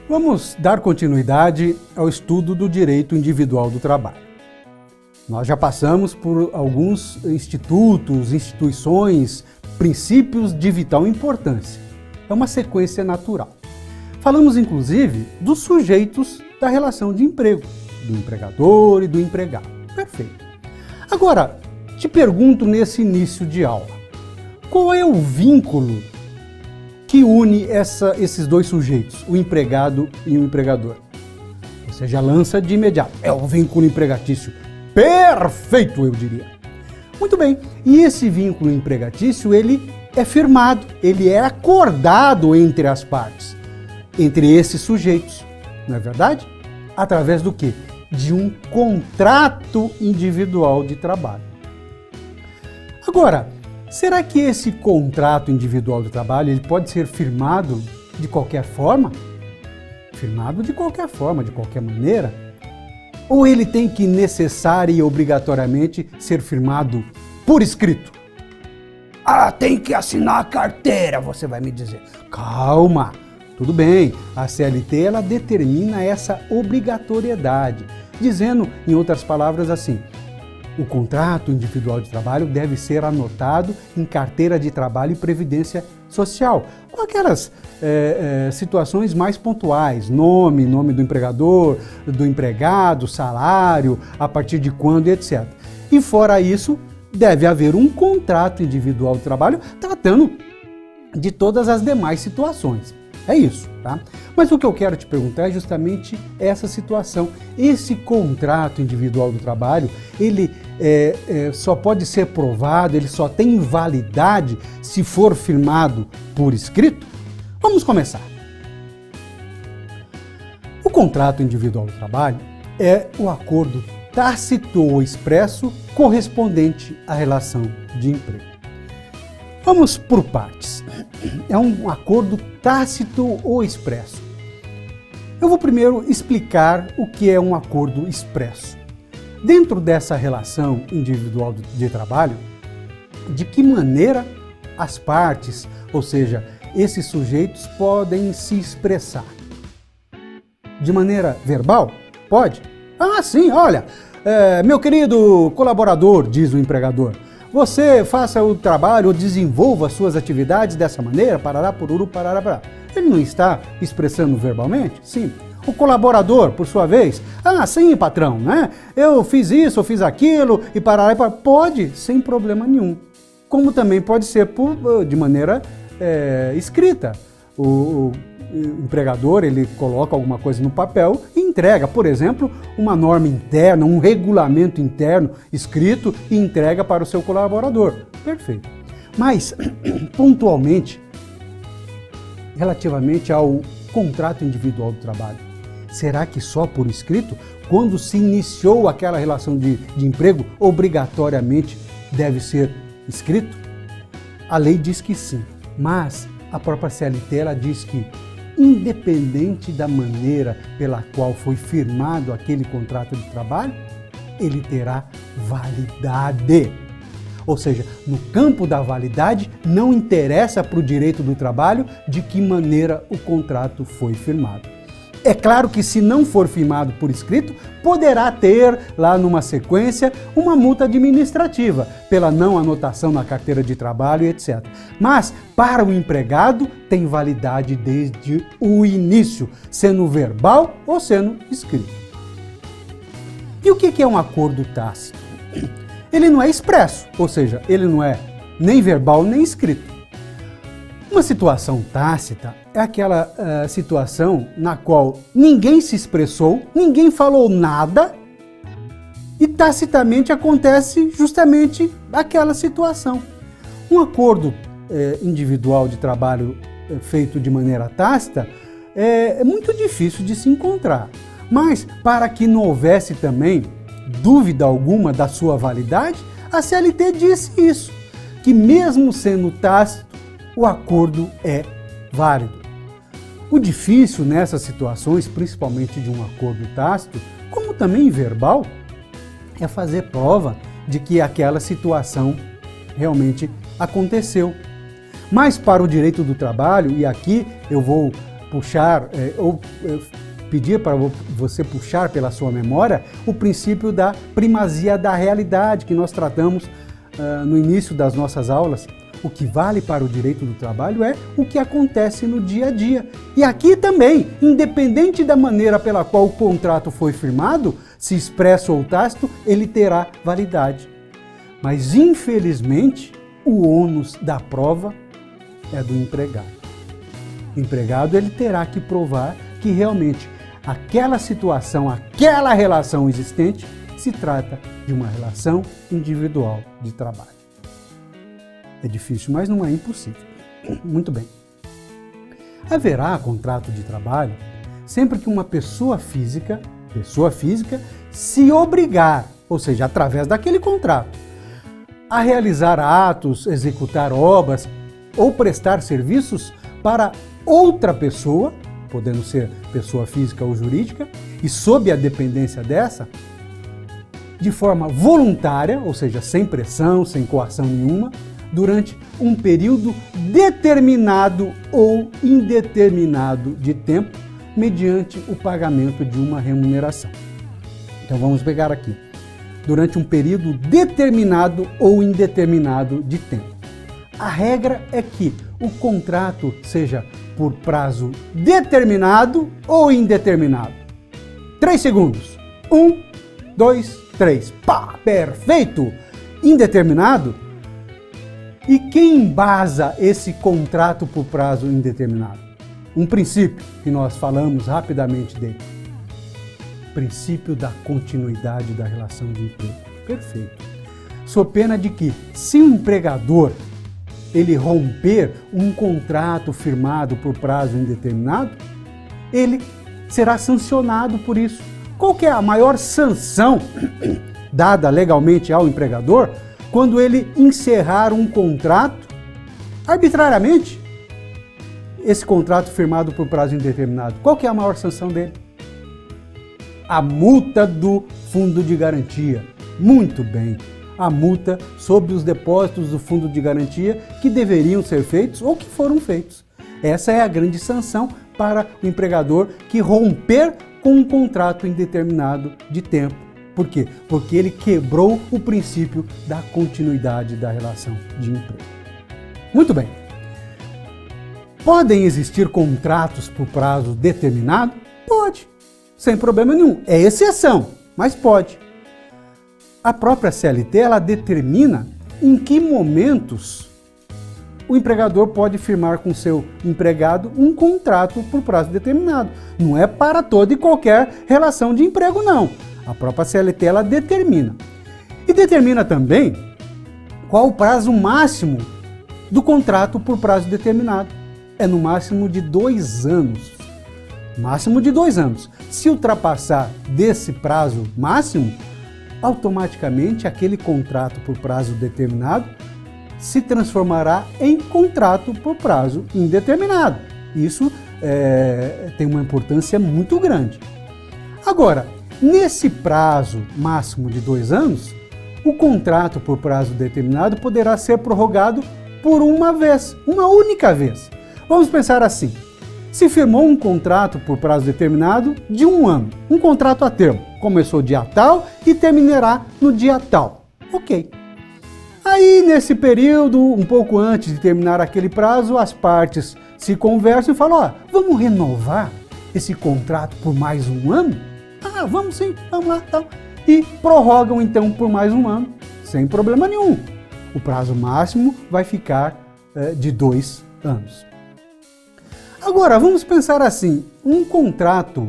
Vamos dar continuidade ao estudo do direito individual do trabalho. Nós já passamos por alguns institutos, instituições, princípios de vital importância. É uma sequência natural. Falamos, inclusive, dos sujeitos da relação de emprego, do empregador e do empregado. Perfeito. Agora, te pergunto nesse início de aula, qual é o vínculo que une esses dois sujeitos, o empregado e o empregador? Você já lança de imediato. É o vínculo empregatício. Perfeito, eu diria. Muito bem. E esse vínculo empregatício, ele é firmado, ele é acordado entre as partes, entre esses sujeitos. Não é verdade? Através do quê? De um contrato individual de trabalho. Agora, será que esse contrato individual de trabalho ele pode ser firmado de qualquer forma? Firmado de qualquer forma, de qualquer maneira? Ou ele tem que necessária e obrigatoriamente ser firmado por escrito? Ah, tem que assinar a carteira, você vai me dizer. Calma, tudo bem. A CLT ela determina essa obrigatoriedade, dizendo, em outras palavras, assim: o contrato individual de trabalho deve ser anotado em carteira de trabalho e previdência social, com aquelas situações mais pontuais, nome do empregador, do empregado, salário, a partir de quando, etc. E fora isso, deve haver um contrato individual de trabalho tratando de todas as demais situações. É isso, tá? Mas o que eu quero te perguntar é justamente essa situação. Esse contrato individual do trabalho, ele só pode ser provado, ele só tem validade se for firmado por escrito? Vamos começar. O contrato individual do trabalho é o acordo tácito ou expresso correspondente à relação de emprego. Vamos por partes. É um acordo tácito ou expresso. Eu vou primeiro explicar o que é um acordo expresso. Dentro dessa relação individual de trabalho, de que maneira as partes, ou seja, esses sujeitos podem se expressar? De maneira verbal? Pode? Ah, sim, olha, meu querido colaborador, diz o empregador, você faça o trabalho ou desenvolva as suas atividades dessa maneira, parará, pururu, parará, parará. Ele não está expressando verbalmente? Sim. O colaborador, por sua vez, ah, sim, patrão, né? Eu fiz isso, eu fiz aquilo, e parará, e parará. Pode, sem problema nenhum. Como também pode ser de maneira escrita. O empregador, ele coloca alguma coisa no papel e entrega, por exemplo, uma norma interna, um regulamento interno escrito e entrega para o seu colaborador. Perfeito. Mas, pontualmente, relativamente ao contrato individual do trabalho, será que só por escrito, quando se iniciou aquela relação de emprego, obrigatoriamente deve ser escrito? A lei diz que sim, mas a própria CLT ela diz que, independente da maneira pela qual foi firmado aquele contrato de trabalho, ele terá validade. Ou seja, no campo da validade, não interessa para o direito do trabalho de que maneira o contrato foi firmado. É claro que se não for firmado por escrito, poderá ter lá numa sequência uma multa administrativa pela não anotação na carteira de trabalho, etc. Mas para o empregado tem validade desde o início, sendo verbal ou sendo escrito. E o que é um acordo tácito? Ele não é expresso, ou seja, ele não é nem verbal nem escrito. Uma situação tácita é aquela situação na qual ninguém se expressou, ninguém falou nada e tacitamente acontece justamente aquela situação. Um acordo individual de trabalho feito de maneira tácita é muito difícil de se encontrar, mas para que não houvesse também dúvida alguma da sua validade, a CLT disse isso, que mesmo sendo tácito, o acordo é válido. O difícil nessas situações, principalmente de um acordo tácito, como também verbal, é fazer prova de que aquela situação realmente aconteceu. Mas para o direito do trabalho, e aqui eu vou puxar pedir para você puxar pela sua memória o princípio da primazia da realidade que nós tratamos no início das nossas aulas. O que vale para o direito do trabalho é o que acontece no dia a dia. E aqui também, independente da maneira pela qual o contrato foi firmado, se expresso ou tácito, ele terá validade. Mas, infelizmente, o ônus da prova é do empregado. O empregado ele terá que provar que realmente aquela situação, aquela relação existente, se trata de uma relação individual de trabalho. É difícil, mas não é impossível. Muito bem. Haverá contrato de trabalho sempre que uma pessoa física se obrigar, ou seja, através daquele contrato, a realizar atos, executar obras ou prestar serviços para outra pessoa, podendo ser pessoa física ou jurídica, e sob a dependência dessa, de forma voluntária, ou seja, sem pressão, sem coação nenhuma, durante um período determinado ou indeterminado de tempo, mediante o pagamento de uma remuneração. Então vamos pegar aqui. Durante um período determinado ou indeterminado de tempo. A regra é que o contrato seja por prazo determinado ou indeterminado. 3 segundos. 1, 2, 3. Pá! Perfeito! Indeterminado. E quem embasa esse contrato por prazo indeterminado? Um princípio que nós falamos rapidamente dele. Princípio da continuidade da relação de emprego. Perfeito. Sob pena de que, se o empregador ele romper um contrato firmado por prazo indeterminado, ele será sancionado por isso. Qual que é a maior sanção dada legalmente ao empregador quando ele encerrar um contrato arbitrariamente? Esse contrato firmado por prazo indeterminado, qual que é a maior sanção dele? A multa do fundo de garantia. Muito bem. A multa sobre os depósitos do fundo de garantia que deveriam ser feitos ou que foram feitos. Essa é a grande sanção para o empregador que romper com um contrato indeterminado de tempo. Por quê? Porque ele quebrou o princípio da continuidade da relação de emprego. Muito bem. Podem existir contratos por prazo determinado? Pode, sem problema nenhum. É exceção, mas pode. A própria CLT, ela determina em que momentos o empregador pode firmar com seu empregado um contrato por prazo determinado. Não é para toda e qualquer relação de emprego, não. A própria CLT, ela determina. E determina também qual o prazo máximo do contrato por prazo determinado. É no máximo de 2 anos. Máximo de 2 anos. Se ultrapassar desse prazo máximo, automaticamente aquele contrato por prazo determinado se transformará em contrato por prazo indeterminado. Isso tem uma importância muito grande. Agora, nesse prazo máximo de 2 anos, o contrato por prazo determinado poderá ser prorrogado por uma vez, uma única vez. Vamos pensar assim, se firmou um contrato por prazo determinado de 1 ano, um contrato a termo, começou dia tal e terminará no dia tal. Ok. Aí, nesse período, um pouco antes de terminar aquele prazo, as partes se conversam e falam, ó, vamos renovar esse contrato por mais 1 ano? Ah, vamos sim, vamos lá, tal. E prorrogam então por mais 1 ano, sem problema nenhum. O prazo máximo vai ficar de 2 anos. Agora, vamos pensar assim, um contrato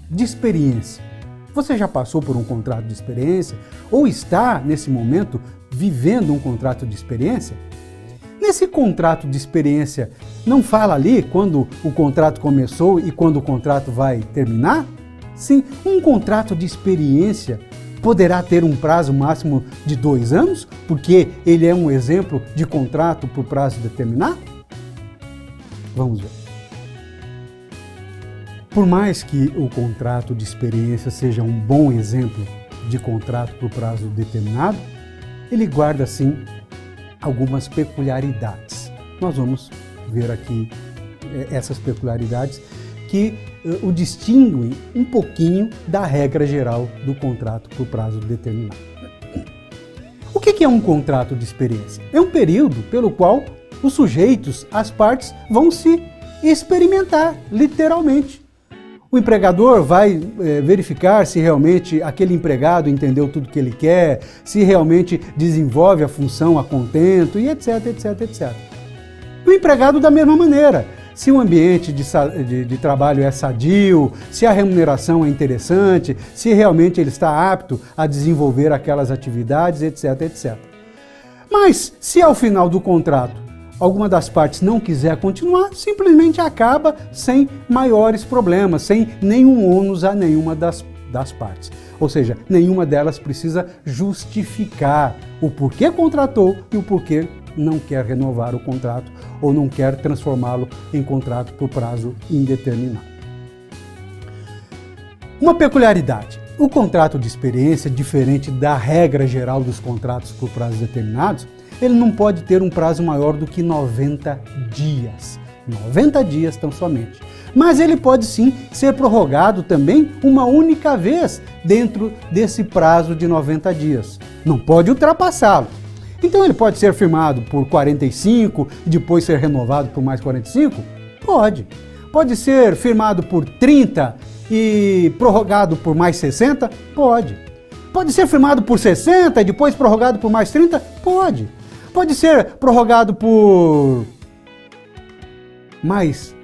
de experiência. Você já passou por um contrato de experiência ou está, nesse momento, vivendo um contrato de experiência? Nesse contrato de experiência, não fala ali quando o contrato começou e quando o contrato vai terminar? Sim, um contrato de experiência poderá ter um prazo máximo de 2 anos, porque ele é um exemplo de contrato por prazo determinado? Vamos ver. Por mais que o contrato de experiência seja um bom exemplo de contrato por prazo determinado, ele guarda, sim, algumas peculiaridades. Nós vamos ver aqui essas peculiaridades que o distinguem um pouquinho da regra geral do contrato por prazo determinado. O que é um contrato de experiência? É um período pelo qual os sujeitos, as partes, vão se experimentar, literalmente. O empregador vai verificar se realmente aquele empregado entendeu tudo que ele quer, se realmente desenvolve a função a contento e etc, etc, etc. O empregado da mesma maneira. Se o ambiente de trabalho é sadio, se a remuneração é interessante, se realmente ele está apto a desenvolver aquelas atividades, etc, etc. Mas, se ao final do contrato alguma das partes não quiser continuar, simplesmente acaba sem maiores problemas, sem nenhum ônus a nenhuma das partes. Ou seja, nenhuma delas precisa justificar o porquê contratou e o porquê não quer renovar o contrato ou não quer transformá-lo em contrato por prazo indeterminado. Uma peculiaridade: o contrato de experiência, diferente da regra geral dos contratos por prazos determinados, ele não pode ter um prazo maior do que 90 dias. 90 dias tão somente. Mas ele pode sim ser prorrogado também uma única vez dentro desse prazo de 90 dias. Não pode ultrapassá-lo. Então ele pode ser firmado por 45 e depois ser renovado por mais 45? Pode. Pode ser firmado por 30 e prorrogado por mais 60? Pode. Pode ser firmado por 60 e depois prorrogado por mais 30? Pode. Pode ser prorrogado por mais...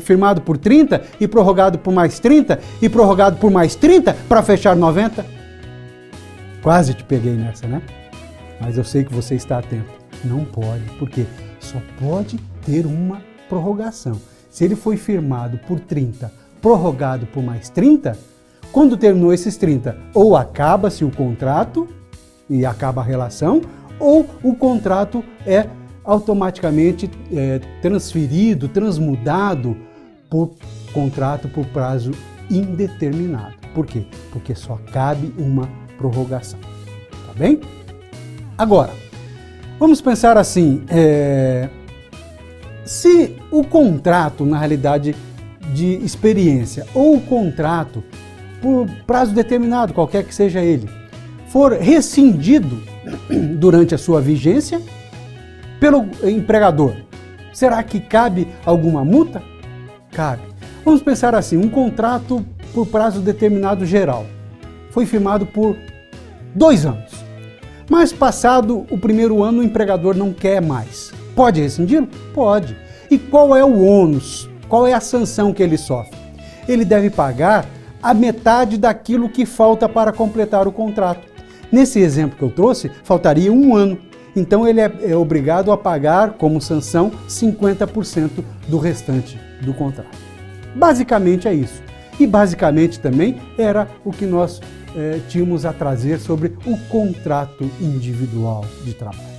firmado por 30 e prorrogado por mais 30 e prorrogado por mais 30 para fechar 90? Quase te peguei nessa, né? Mas eu sei que você está atento. Não pode, porque só pode ter uma prorrogação. Se ele foi firmado por 30, prorrogado por mais 30, quando terminou esses 30, ou acaba-se o contrato e acaba a relação, ou o contrato é automaticamente transferido, transmudado por contrato por prazo indeterminado. Por quê? Porque só cabe uma prorrogação. Tá bem? Agora, vamos pensar assim, se o contrato, na realidade, de experiência ou o contrato por prazo determinado, qualquer que seja ele, for rescindido durante a sua vigência pelo empregador, será que cabe alguma multa? Cabe. Vamos pensar assim, um contrato por prazo determinado geral foi firmado por 2 anos. Mas passado o primeiro ano, o empregador não quer mais. Pode rescindir? Pode. E qual é o ônus? Qual é a sanção que ele sofre? Ele deve pagar a metade daquilo que falta para completar o contrato. Nesse exemplo que eu trouxe, faltaria 1 ano. Então ele é obrigado a pagar como sanção 50% do restante do contrato. Basicamente é isso. E basicamente também era o que nós tínhamos a trazer sobre o contrato individual de trabalho.